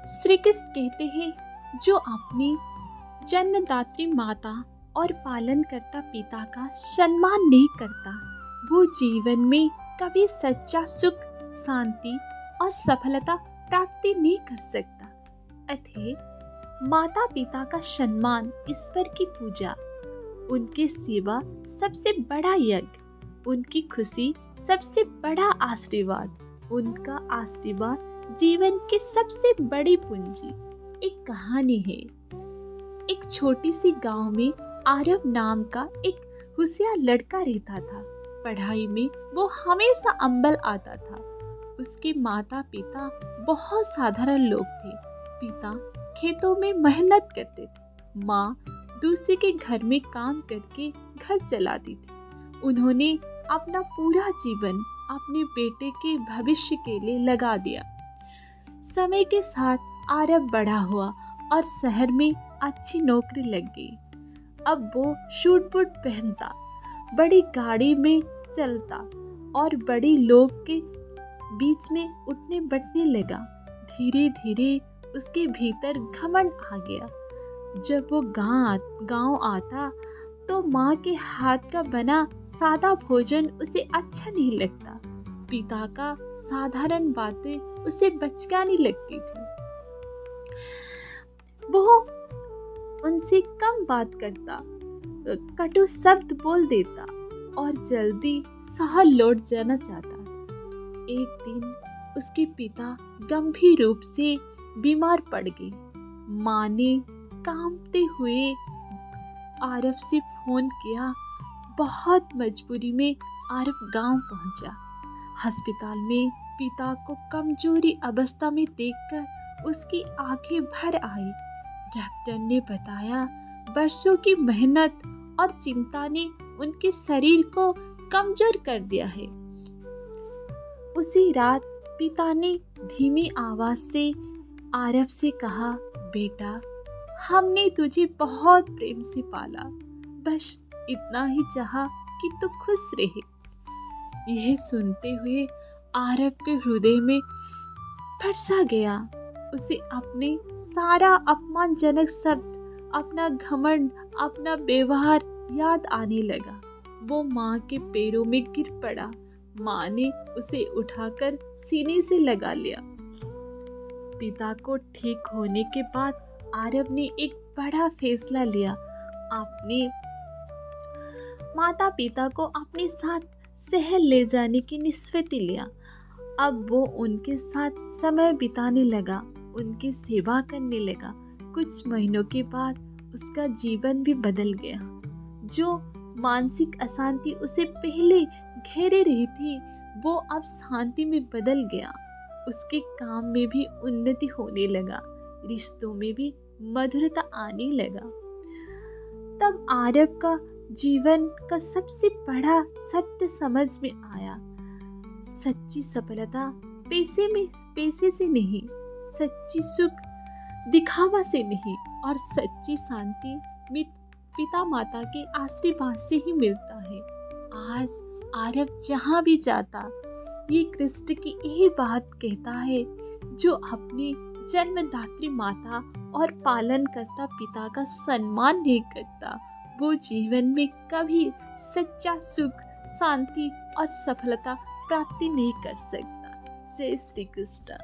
श्री कृष्ण कहते हैं, जो अपनी जन्मदात्री माता और पालनकर्ता पिता का सम्मान नहीं करता, वो जीवन में कभी सच्चा सुख, शांति और सफलता प्राप्ति नहीं कर सकता। अतः माता पिता का सम्मान, ईश्वर की पूजा, उनकी सेवा सबसे बड़ा यज्ञ, उनकी खुशी सबसे बड़ा आशीर्वाद, उनका आशीर्वाद जीवन की सबसे बड़ी पूंजी। एक कहानी है। एक छोटी सी गांव में आरव नाम का एक होशियार लड़का रहता था। पढ़ाई में वो हमेशा अव्वल आता था। उसके माता पिता बहुत साधारण लोग थे। पिता खेतों में मेहनत करते थे, माँ दूसरे के घर में काम करके घर चलाती थी। उन्होंने अपना पूरा जीवन अपने बेटे के भविष्य के लिए लगा दिया। समय के साथ आरव बड़ा हुआ और शहर में अच्छी नौकरी लग गई। अब वो सूट बूट पहनता, बड़ी गाड़ी में चलता और बड़ी लोग के बीच में उठने बैठने लगा। धीरे धीरे उसके भीतर घमंड आ गया। जब वो गांव आता तो माँ के हाथ का बना सादा भोजन उसे अच्छा नहीं लगता। पिता का साधारण बातें उसे बचकानी लगती थी। वो उनसे कम बात करता, कटु शब्द बोल देता और जल्दी शहर लौट जाना चाहता। एक दिन उसके पिता गंभीर रूप से बीमार पड़ गए। माँ ने कांपते हुए आरव से फोन किया। बहुत मजबूरी में आरव गांव पहुंचा। अस्पताल में पिता को कमजोरी अवस्था में देखकर उसकी आंखें भर आई। डॉक्टर ने बताया, वर्षों की मेहनत और चिंता ने उनके शरीर को कमजोर कर दिया है। उसी रात पिता ने धीमी आवाज से आरव से कहा, बेटा, हमने तुझे बहुत प्रेम से पाला, बस इतना ही चाहा कि तू खुश रहे। यह सुनते हुए आरव के हृदय में फट गया। उसे अपने सारा अपमानजनक शब्द, अपना घमंड, अपना व्यवहार याद आने लगा। वो माँ के पैरों में गिर पड़ा। माँ ने उसे उठाकर सीने से लगा लिया। पिता को ठीक होने के बाद आरव ने एक बड़ा फैसला लिया। अपने माता पिता को अपने साथ शहर ले जाने की निष्पत्ति लिया। अब वो उनके साथ समय बिताने लगा, उनकी सेवा करने लगा। कुछ महीनों के बाद उसका जीवन भी बदल गया। जो मानसिक अशांति उसे पहले घेरे रही थी, वो अब शांति में बदल गया। उसके काम में भी उन्नति होने लगा, रिश्तों में भी मधुरता आने लगा। तब आरव का जीवन का सबसे बड़ा सत्य समझ में आया। सच्ची सफलता पैसे से नहीं, सच्ची सुख दिखावा से नहीं, और सच्ची शांति पिता माता के आशीर्वाद से ही मिलता है। आज आरव जहाँ भी जाता, ये कृष्ण की यही बात कहता है, जो अपनी जन्मदात्री माता और पालनकर्ता पिता का सम्मान नहीं करता, वो जीवन में कभी सच्चा सुख, शांति और सफलता प्राप्ति नहीं कर सकता। जय श्री कृष्ण।